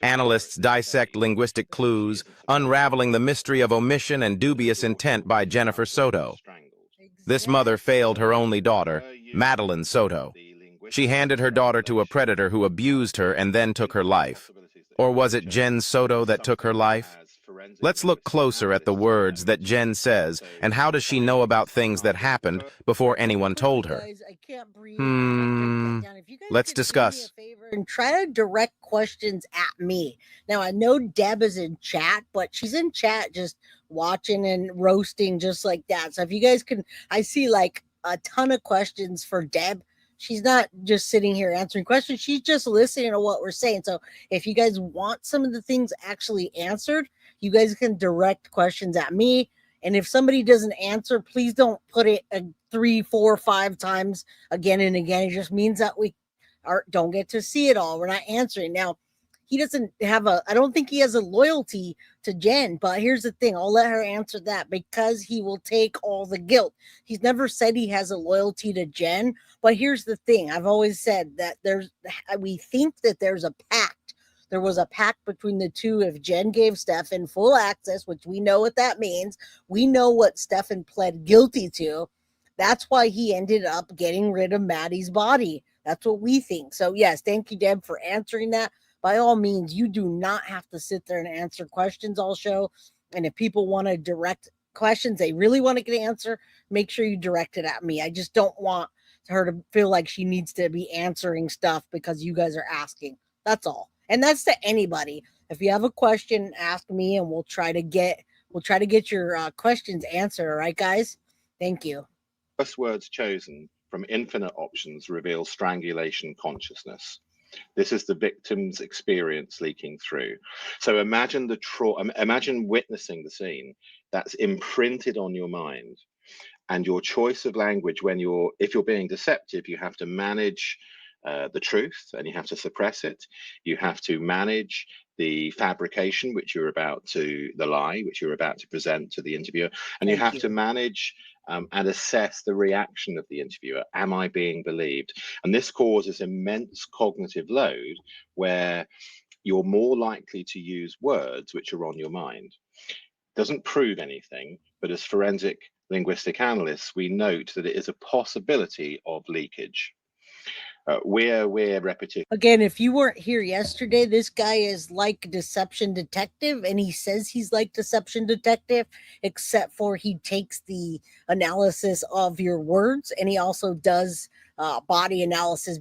Analysts dissect linguistic clues, unraveling the mystery of omission and dubious intent by Jennifer Soto. This mother failed her only daughter, Madeline Soto. She handed her daughter to a predator who abused her and then took her life. Or was it Jen Soto that took her life? Let's look closer at the words that Jen says, and how does she know about things that happened before anyone told her? I can't breathe. If you guys Let's could do me a discuss. favor and try to direct questions at me. Now, I know Deb is in chat, but she's in chat just watching and roasting just like that. So if you guys can, I see like a ton of questions for Deb. She's not just sitting here answering questions. She's just listening to what we're saying. So if you guys want some of the things actually answered, you guys can direct questions at me. And if somebody doesn't answer, please don't put it 3, 4, 5 times again and again. It just means that we don't get to see it all. We're not answering. Now, he doesn't have I don't think he has a loyalty to Jen, but here's the thing. I'll let her answer that because he will take all the guilt. He's never said he has a loyalty to Jen, but here's the thing. I've always said that we think that there's a pact. There was a pact between the two. If Jen gave Stefan full access, which we know what that means, we know what Stefan pled guilty to. That's why he ended up getting rid of Maddie's body. That's what we think. So yes, thank you, Deb, for answering that. By all means, you do not have to sit there and answer questions all show. And if people want to direct questions, they really want to get an answer, make sure you direct it at me. I just don't want her to feel like she needs to be answering stuff because you guys are asking. That's all. And that's to anybody. If you have a question, ask me and we'll try to get your questions answered. All right, guys? Thank you. First words chosen from infinite options reveal strangulation consciousness. This is the victim's experience leaking through. So imagine imagine witnessing the scene that's imprinted on your mind, and your choice of language if you're being deceptive, you have to manage the truth and you have to suppress it. You have to manage the fabrication, the lie, which you're about to present to the interviewer, and you have to manage and assess the reaction of the interviewer. Am I being believed? And this causes immense cognitive load where you're more likely to use words which are on your mind. Doesn't prove anything, but as forensic linguistic analysts, we note that it is a possibility of leakage. We're repetition. Again, if you weren't here yesterday, this guy is like Deception Detective, and he says he's like Deception Detective, except for he takes the analysis of your words, and he also does body analysis,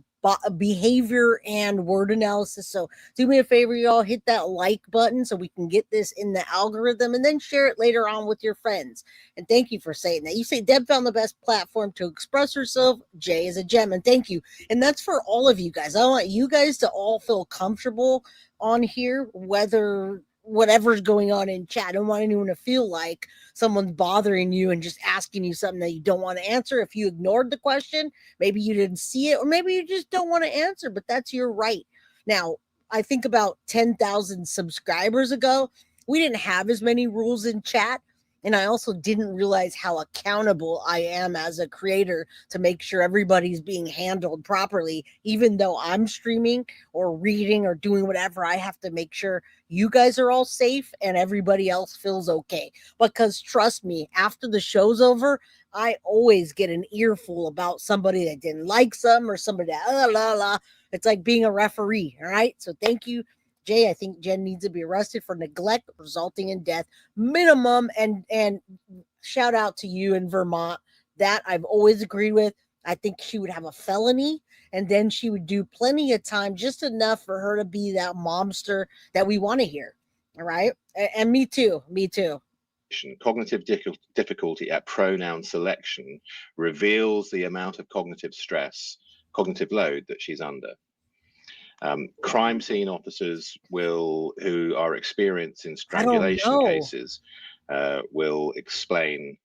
behavior, and word analysis. So do me a favor, y'all, hit that like button so we can get this in the algorithm, and then share it later on with your friends. And thank you for saying that. You say Deb found the best platform to express herself. Jay is a gem, and thank you. And that's for all of you guys. I want you guys to all feel comfortable on here, whatever's going on in chat. I don't want anyone to feel like someone's bothering you and just asking you something that you don't want to answer. If you ignored the question, maybe you didn't see it, or maybe you just don't want to answer, but that's your right. Now, I think about 10,000 subscribers ago, we didn't have as many rules in chat. And I also didn't realize how accountable I am as a creator to make sure everybody's being handled properly. Even though I'm streaming or reading or doing whatever, I have to make sure you guys are all safe and everybody else feels okay. Because trust me, after the show's over, I always get an earful about somebody that didn't like some or somebody that It's like being a referee. All right. So thank you, Jay. I think Jen needs to be arrested for neglect resulting in death minimum. And shout out to you in Vermont. That I've always agreed with. I think she would have a felony and then she would do plenty of time, just enough for her to be that momster that we want to hear. All right. And me too. Cognitive difficulty at pronoun selection reveals the amount of cognitive load that she's under. Crime scene officers who are experienced in strangulation cases will explain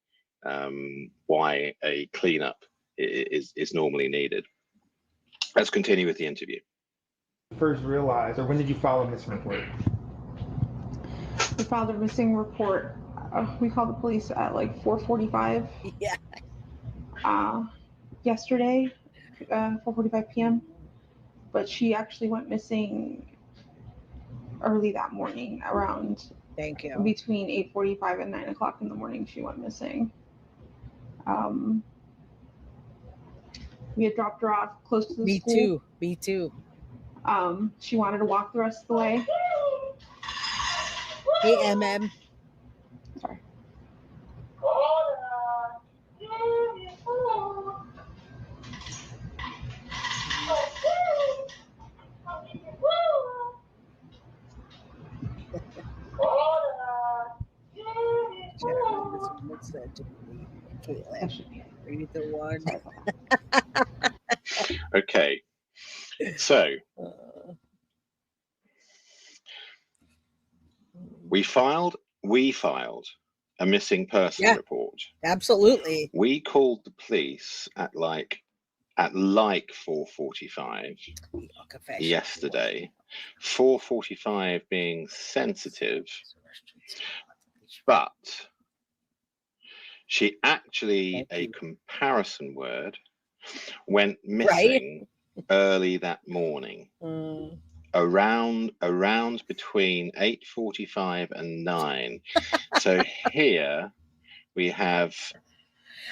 why a cleanup is normally needed. Let's continue with the interview. First realized, or when did you file a missing report? We filed a missing report. We called the police at like 4:45. Yeah. Yesterday, 4:45 p.m. But she actually went missing early that morning, around Thank you. between 8:45 and 9 o'clock in the morning. She went missing. We had dropped her off close to the Me school. too. Me too. She wanted to walk the rest of the way. Hey, MM. Sorry. What's that typically? Caitlin. That should be it. Are you the one? Sorry about that. Okay. So we filed a missing person report. Absolutely. We called the police at like 4:45 yesterday. 4:45 being sensitive, but she actually, a comparison word, went missing early that morning. Around between 8:45 and 9. So here we have.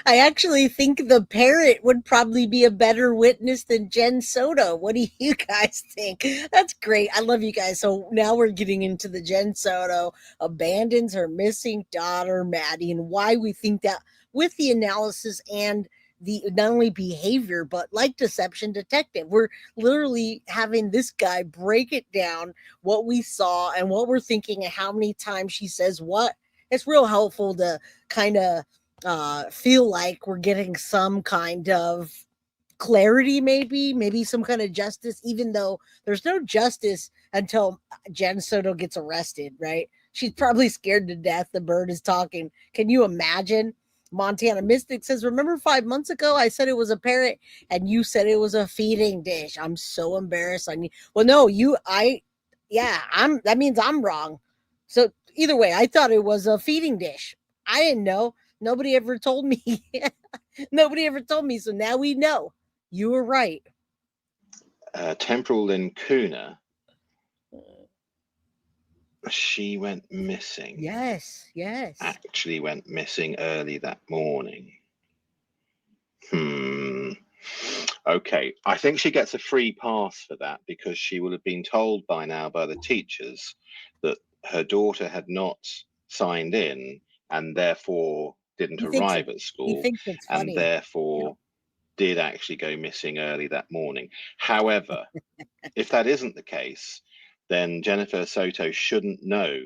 I actually think the parrot would probably be a better witness than Jen Soto. What do you guys think? That's great. I love you guys. So now we're getting into the Jen Soto abandons her missing daughter, Maddie, and why we think that with the analysis and the not only behavior, but like deception detective, we're literally having this guy break it down, what we saw and what we're thinking and how many times she says what. It's real helpful to kind of feel like we're getting some kind of clarity, maybe some kind of justice, even though there's no justice until Jen Soto gets arrested, right? She's probably scared to death. The bird is talking. Can you imagine? Montana Mystic says, remember 5 months ago I said it was a parrot and you said it was a feeding dish. I'm so embarrassed on you. Well, no, that means I'm wrong. So either way, I thought it was a feeding dish. I didn't know. Nobody ever told me. Nobody ever told me. So now we know. You were right. Temporal Lincuna. She went missing. Yes. Actually went missing early that morning. Okay. I think she gets a free pass for that because she will have been told by now by the teachers that her daughter had not signed in and therefore didn't arrive at school and therefore did actually go missing early that morning. However, if that isn't the case, then Jennifer Soto shouldn't know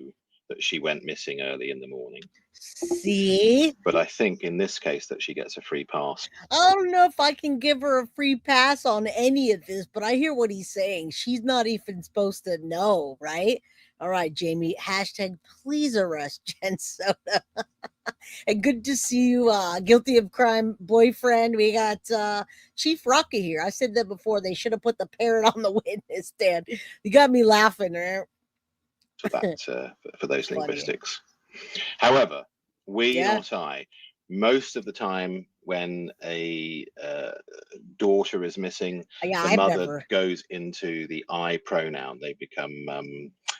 that she went missing early in the morning. See? But I think in this case that she gets a free pass. I don't know if I can give her a free pass on any of this, but I hear what he's saying. She's not even supposed to know, right? All right, Jamie, hashtag please arrest Jen Soto. And good to see you, guilty of crime boyfriend. We got Chief Rocky here. I said that before. They should have put the parrot on the witness stand. You got me laughing, right? For that, for those linguistics. However, not I. Most of the time when a daughter is missing, the mother goes into the I pronoun. They become,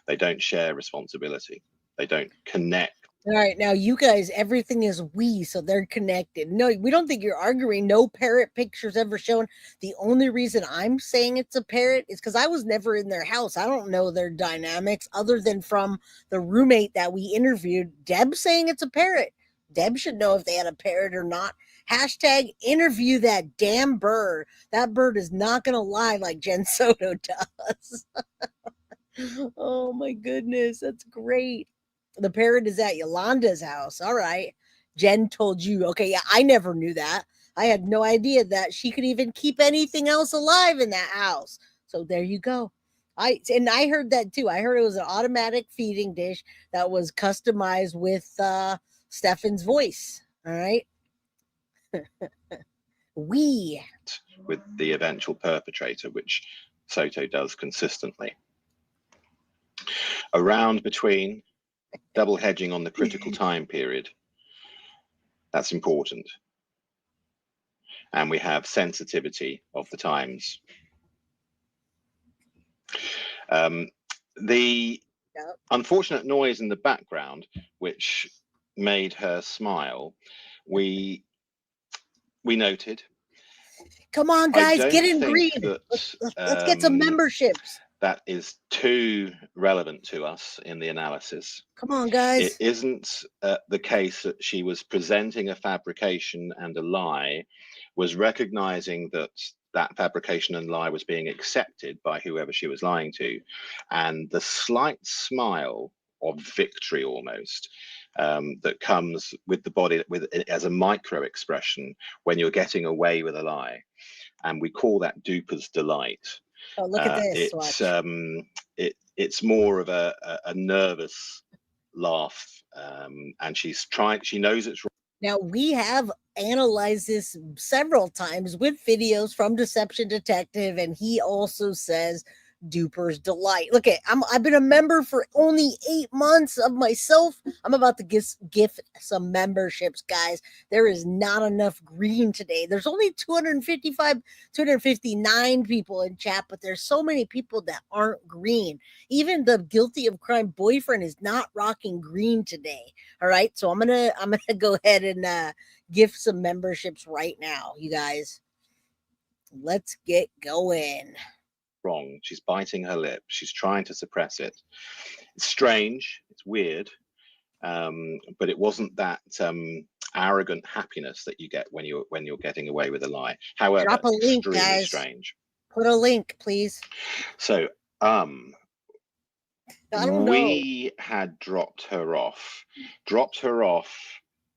they don't share responsibility. They don't connect. All right, now you guys, everything is we, so they're connected. No, we don't think you're arguing. No parrot pictures ever shown. The only reason I'm saying it's a parrot is because I was never in their house. I don't know their dynamics other than from the roommate that we interviewed, Deb, saying it's a parrot. Deb should know if they had a parrot or not. Hashtag interview that damn bird. That bird is not going to lie like Jen Soto does. Oh my goodness, that's great. The parrot is at Yolanda's house. All right. Jen told you. Okay, yeah, I never knew that. I had no idea that she could even keep anything else alive in that house. So there you go. I heard that too. I heard it was an automatic feeding dish that was customized with STEPHAN'S voice. All right. With the eventual perpetrator, which Soto does consistently. Around between, double hedging on the critical time period. That's important. And we have sensitivity of the times. The Yep. unfortunate noise in the background, which made her smile, we noted. Come on, I guys, don't get in think green. that Let's get some memberships. that is too relevant to us in the analysis. Come on, It guys. isn't the case that she was presenting a fabrication and a lie, was recognizing that that fabrication and lie was being accepted by whoever she was lying to, and the slight smile of victory almost that comes with the body as a micro expression when you're getting away with a lie, and we call that Duper's delight. Oh, look at this. It's more of a nervous laugh, and she knows it's wrong. Now, we have analyzed this several times with videos from Deception Detective, and he also says Duper's delight. Look at, I've been a member for only 8 months of myself. I'm about to gift some memberships, guys. There is not enough green today. There's only 259 people in chat, but there's so many people that aren't green. Even the guilty of crime boyfriend is not rocking green today. All right, so I'm gonna go ahead and gift some memberships right now, you guys. Let's get going. Wrong. She's biting her lip. She's trying to suppress it. It's strange. It's weird, but it wasn't that arrogant happiness that you get when you're getting away with a lie. However, drop a link, extremely guys. Strange. Put a link, please. So, I don't know. We had dropped her off. Dropped her off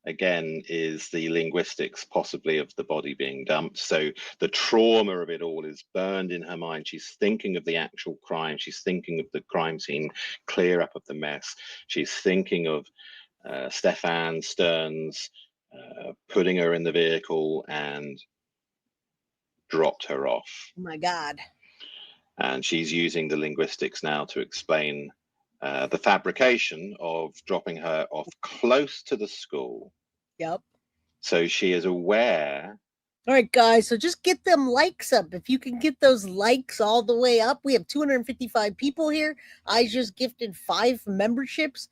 again is the linguistics possibly of the body being dumped. So the trauma of it all is burned in her mind. She's thinking of the actual crime. She's thinking of the crime scene, clear up of the mess. She's thinking of STEPHAN'S, putting her in the vehicle and dropped her off. Oh my God. And she's using the linguistics now to explain the fabrication of dropping her off close to the school. Yep. So she is aware. All right, guys. So just get them likes up. If you can get those likes all the way up, we have 255 people here. I just gifted 5 memberships.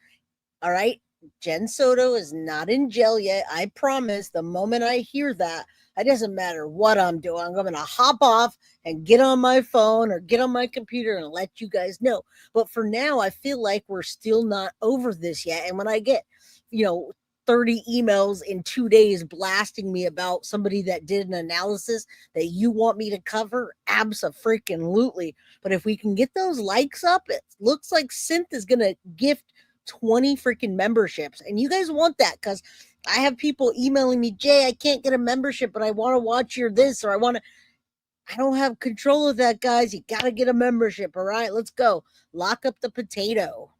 All right. Jen Soto is not in jail yet. I promise. The moment I hear that, it doesn't matter what I'm doing. I'm going to hop off and get on my phone or get on my computer and let you guys know. But for now, I feel like we're still not over this yet. And when I get, 30 emails in 2 days blasting me about somebody that did an analysis that you want me to cover, abso-freaking-lutely. But if we can get those likes up, it looks like Synth is going to gift 20 freaking memberships. And you guys want that because I have people emailing me, Jay, I can't get a membership, but I want to watch your this, or I don't have control of that, guys. You got to get a membership. All right, let's go. Lock up the potato.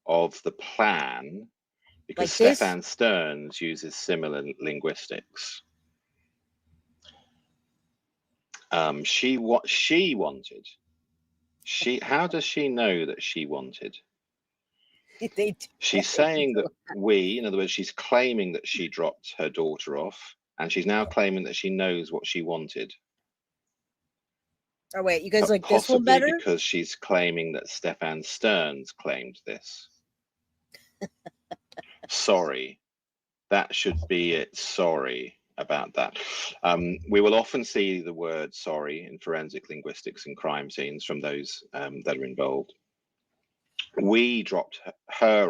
Of the plan, because Like STEPHAN'S uses similar linguistics. She wanted. How does she know that she wanted? She's saying that in other words, she's claiming that she dropped her daughter off, and she's now claiming that she knows what she wanted. Oh wait, you guys like possibly this one better? Because she's claiming that STEPHAN'S claimed this. Sorry, that should be it. Sorry about that. We will often see the word sorry in forensic linguistics and crime scenes from those that are involved. We dropped her